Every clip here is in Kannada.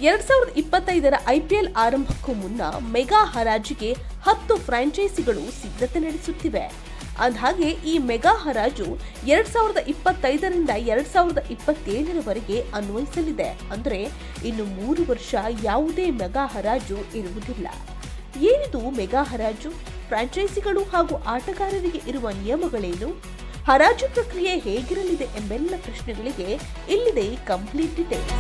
2025ರ IPL ಆರಂಭಕ್ಕೂ ಮುನ್ನ ಮೆಗಾ ಹರಾಜಿಗೆ 10 ಫ್ರಾಂಚೈಸಿಗಳು ಸಿದ್ಧತೆ ನಡೆಸುತ್ತಿವೆ. ಅಂದಹಾಗೆ ಈ ಮೆಗಾ ಹರಾಜು 2025ರಿಂದ 2027ರವರೆಗೆ ಅನ್ವಯಿಸಲಿದೆ. ಅಂದರೆ ಇನ್ನು 3 ವರ್ಷ ಯಾವುದೇ ಮೆಗಾ ಹರಾಜು ಇರುವುದಿಲ್ಲ. ಏನಿದು ಮೆಗಾ ಹರಾಜು? ಫ್ರಾಂಚೈಸಿಗಳು ಹಾಗೂ ಆಟಗಾರರಿಗೆ ಇರುವ ನಿಯಮಗಳೇನು? ಹರಾಜು ಪ್ರಕ್ರಿಯೆ ಹೇಗಿರಲಿದೆ ಎಂಬೆಲ್ಲ ಪ್ರಶ್ನೆಗಳಿಗೆ ಇಲ್ಲಿದೆ ಕಂಪ್ಲೀಟ್ ಡೀಟೇಲ್ಸ್.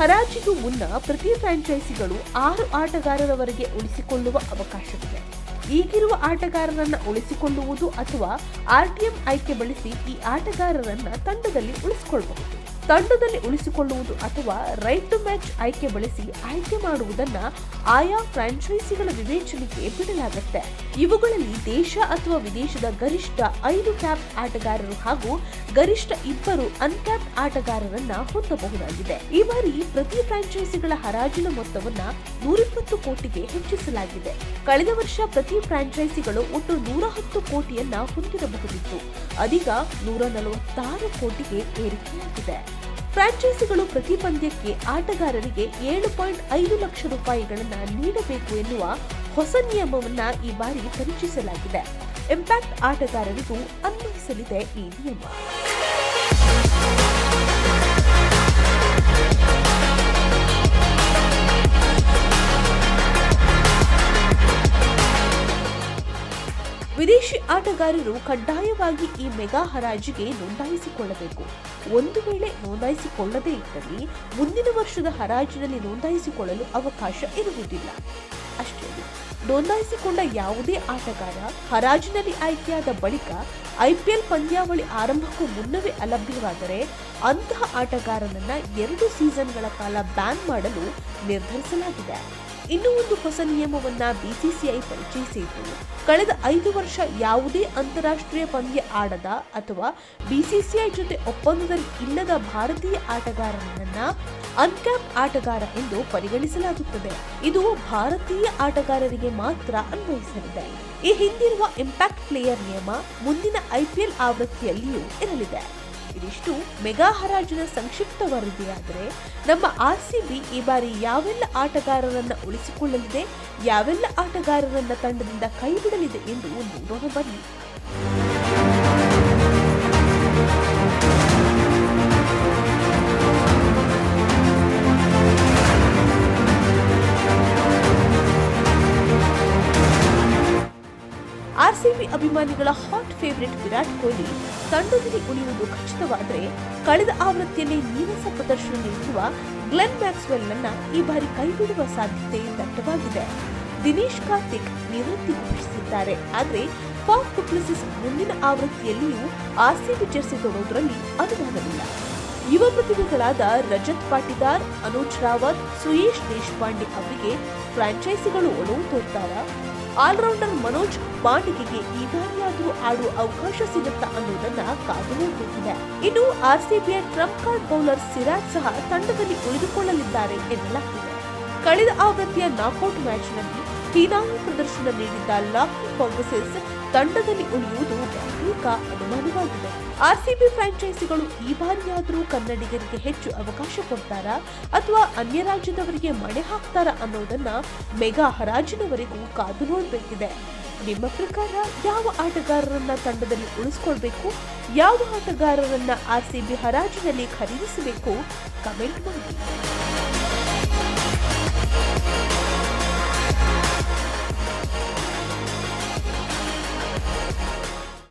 ಹರಾಜಿಗೂ ಮುನ್ನ ಪ್ರತಿ ಫ್ರಾಂಚೈಸಿಗಳು 6 ಆಟಗಾರರವರೆಗೆ ಉಳಿಸಿಕೊಳ್ಳುವ ಅವಕಾಶವಿದೆ. ಈಗಿರುವ ಆಟಗಾರರನ್ನ ಉಳಿಸಿಕೊಳ್ಳುವುದು ಅಥವಾ RTM ಆಯ್ಕೆ ಬಳಸಿ ಈ ಆಟಗಾರರನ್ನ ತಂಡದಲ್ಲಿ ಉಳಿಸಿಕೊಳ್ಳಬಹುದು. ತಂಡದಲ್ಲಿ ಉಳಿಸಿಕೊಳ್ಳುವುದು ಅಥವಾ ರೈಟ್ ಟು ಮ್ಯಾಚ್ ಆಯ್ಕೆ ಬಳಸಿ ಆಯ್ಕೆ ಮಾಡುವುದನ್ನ ಆಯಾ ಫ್ರಾಂಚೈಸಿಗಳ ವಿವೇಚನೆಗೆ ಬಿಡಲಾಗುತ್ತೆ. ಇವುಗಳಲ್ಲಿ ದೇಶ ಅಥವಾ ವಿದೇಶದ ಗರಿಷ್ಠ 5 ಕ್ಯಾಪ್ ಆಟಗಾರರು ಹಾಗೂ ಗರಿಷ್ಠ 2 ಅನ್ಕ್ಯಾಪ್ ಆಟಗಾರರನ್ನ ಹೊಂದಬಹುದಾಗಿದೆ. ಈ ಬಾರಿ ಪ್ರತಿ ಫ್ರಾಂಚೈಸಿಗಳ ಹರಾಜಿನ ಮೊತ್ತವನ್ನ 120 ಕೋಟಿಗೆ ಹೆಚ್ಚಿಸಲಾಗಿದೆ. ಕಳೆದ ವರ್ಷ ಪ್ರತಿ ಫ್ರಾಂಚೈಸಿಗಳು ಒಟ್ಟು 110 ಕೋಟಿಯನ್ನ ಹೊಂದಿರಬಹುದಿತ್ತು. ಅದೀಗ 146 ಕೋಟಿಗೆ ಏರಿಕೆಯಾಗಿದೆ. ಫ್ರಾಂಚೈಸಿಗಳು ಪ್ರತಿ ಪಂದ್ಯಕ್ಕೆ ಆಟಗಾರರಿಗೆ 7.5 ಲಕ್ಷ ರೂಪಾಯಿಗಳನ್ನ ನೀಡಬೇಕು ಎನ್ನುವ ಹೊಸ ನಿಯಮವನ್ನ ಈ ಬಾರಿ ಪರಿಚಯಿಸಲಾಗಿದೆ. ಇಂಪ್ಯಾಕ್ಟ್ ಆಟಗಾರರಿಗೂ ಅನ್ವಯಿಸಲಿದೆ ಈ ನಿಯಮ. ವಿದೇಶಿ ಆಟಗಾರರು ಕಡ್ಡಾಯವಾಗಿ ಈ ಮೆಗಾ ಹರಾಜಿಗೆ ನೋಂದಾಯಿಸಿಕೊಳ್ಳಬೇಕು. ಒಂದು ವೇಳೆ ನೋಂದಾಯಿಸಿಕೊಳ್ಳದೇ ಇದ್ದಲ್ಲಿ ಮುಂದಿನ ವರ್ಷದ ಹರಾಜಿನಲ್ಲಿ ನೋಂದಾಯಿಸಿಕೊಳ್ಳಲು ಅವಕಾಶ ಇರುವುದಿಲ್ಲ. ಅಷ್ಟೇ ಅಲ್ಲ, ನೋಂದಾಯಿಸಿಕೊಂಡ ಯಾವುದೇ ಆಟಗಾರ ಹರಾಜಿನಲ್ಲಿ ಆಯ್ಕೆಯಾದ ಬಳಿಕ IPL ಪಂದ್ಯಾವಳಿ ಆರಂಭಕ್ಕೂ ಮುನ್ನವೇ ಅಲಭ್ಯವಾದರೆ ಅಂತಹ ಆಟಗಾರನನ್ನ 2 ಸೀಸನ್ಗಳ ಕಾಲ ಬ್ಯಾನ್ ಮಾಡಲು ನಿರ್ಧರಿಸಲಾಗಿದೆ. ಇನ್ನೂ ಒಂದು ಹೊಸ ನಿಯಮವನ್ನ BCCI ಪರಿಚಯಿಸಿದ್ದು, ಕಳೆದ 5 ವರ್ಷ ಯಾವುದೇ ಅಂತಾರಾಷ್ಟ್ರೀಯ ಪಂದ್ಯ ಆಡದ ಅಥವಾ BCCI ಜೊತೆ ಒಪ್ಪಂದದಲ್ಲಿ ಇಲ್ಲದ ಭಾರತೀಯ ಆಟಗಾರನನ್ನ ಅನ್ಕ್ಯಾಪ್ ಆಟಗಾರ ಎಂದು ಪರಿಗಣಿಸಲಾಗುತ್ತದೆ. ಇದು ಭಾರತೀಯ ಆಟಗಾರರಿಗೆ ಮಾತ್ರ ಅನ್ವಯಿಸಲಿದೆ. ಈ ಹಿಂದಿರುವ ಇಂಪ್ಯಾಕ್ಟ್ ಪ್ಲೇಯರ್ ನಿಯಮ ಮುಂದಿನ IPL ಆವೃತ್ತಿಯಲ್ಲಿಯೂ ಇರಲಿದೆ. ಇದಿಷ್ಟು ಮೆಗಾ ಹರಾಜಿನ ಸಂಕ್ಷಿಪ್ತ ವರದಿಯಾದರೆ, ನಮ್ಮ RCB ಈ ಬಾರಿ ಯಾವೆಲ್ಲ ಆಟಗಾರರನ್ನ ಉಳಿಸಿಕೊಳ್ಳಲಿದೆ, ಯಾವೆಲ್ಲ ಆಟಗಾರರನ್ನ ತಂಡದಿಂದ ಕೈಬಿಡಲಿದೆ ಎಂದು ನೋಡೋಣ ಬನ್ನಿ. RCB ಅಭಿಮಾನಿಗಳ ಹಾಟ್ ಫೇವರಿಟ್ ವಿರಾಟ್ ಕೊಹ್ಲಿ ತಂಡದಲ್ಲಿ ಉಳಿಯುವುದು ಖಚಿತವಾದರೆ, ಕಳೆದ ಆವೃತ್ತಿಯಲ್ಲಿ ನೀರಸ ಪ್ರದರ್ಶನ ನೀಡಿರುವ ಗ್ಲೆನ್ ಮ್ಯಾಕ್ಸ್ವೆಲ್ ಅನ್ನ ಈ ಬಾರಿ ಕೈಬಿಡುವ ಸಾಧ್ಯತೆ ದಟ್ಟವಾಗಿದೆ. ದಿನೇಶ್ ಕಾರ್ತಿಕ್ ನಿವೃತ್ತಿ ಘೋಷಿಸಿದ್ದಾರೆ. ಆದರೆ ಫಾಫ್ ಡು ಪ್ಲೆಸಿಸ್ ಮುಂದಿನ ಆವೃತ್ತಿಯಲ್ಲಿಯೂ RCB ಜೆರ್ಸಿ ತೊಡುವುದರಲ್ಲಿ ಅನುಮಾನವಿಲ್ಲ. ಯುವ ಪ್ರತಿಭೆಗಳಾದ ರಜತ್ ಪಾಟಿದಾರ್, ಅನುಜ್ ರಾವತ್, ಸುಯೇಶ್ ದೇಶಪಾಂಡೆ ಅವರಿಗೆ ಫ್ರಾಂಚೈಸಿಗಳು ಒಲವು ತೋರ್ತಾರಾ? ಆಲ್ರೌಂಡರ್ ಮನೋಜ್ ಪಾಂಡಿಗೆಗೆ ಈ ಬಾರಿಯಾದರೂ ಆಡುವ ಅವಕಾಶ ಸಿಗುತ್ತಾ ಅನ್ನೋದನ್ನ ಕಾದು ನೋಡಬೇಕಿದೆ. ಇನ್ನು RCBಯ ಟ್ರಂಪ್ ಕಾರ್ಡ್ ಬೌಲರ್ ಸಿರಾಜ್ ಸಹ ತಂಡದಲ್ಲಿ ಉಳಿದುಕೊಳ್ಳಲಿದ್ದಾರೆ ಎನ್ನಲಾಗಿದೆ. ಕಳೆದ ಆವೃತ್ತಿಯ ನಾಕೌಟ್ ಮ್ಯಾಚ್ನಲ್ಲಿ ಹೀನಾಯ ಪ್ರದರ್ಶನ ನೀಡಿದ್ದ ಲಾಕಿ ಫರ್ಗೂಸನ್ ತಂಡದಲ್ಲಿ ಉಳಿಯುವುದು ಬಹುತೇಕ ಅನುಮಾನವಾಗಿದೆ. RCB ಫ್ರಾಂಚೈಸಿಗಳು ಈ ಬಾರಿಯಾದರೂ ಕನ್ನಡಿಗರಿಗೆ ಹೆಚ್ಚು ಅವಕಾಶ ಕೊಡ್ತಾರಾ ಅಥವಾ ಅನ್ಯ ರಾಜ್ಯದವರಿಗೆ ಮಣೆ ಹಾಕ್ತಾರಾ ಅನ್ನೋದನ್ನ ಮೆಗಾ ಹರಾಜಿನವರೆಗೂ ಕಾದು ನೋಡಬೇಕಿದೆ. ನಿಮ್ಮ ಪ್ರಕಾರ ಯಾವ ಆಟಗಾರರನ್ನ ತಂಡದಲ್ಲಿ ಉಳಿಸಿಕೊಳ್ಬೇಕು, ಯಾವ ಆಟಗಾರರನ್ನ RCB ಹರಾಜಿನಲ್ಲಿ ಖರೀದಿಸಬೇಕು? ಕಮೆಂಟ್ ಮಾಡಿ.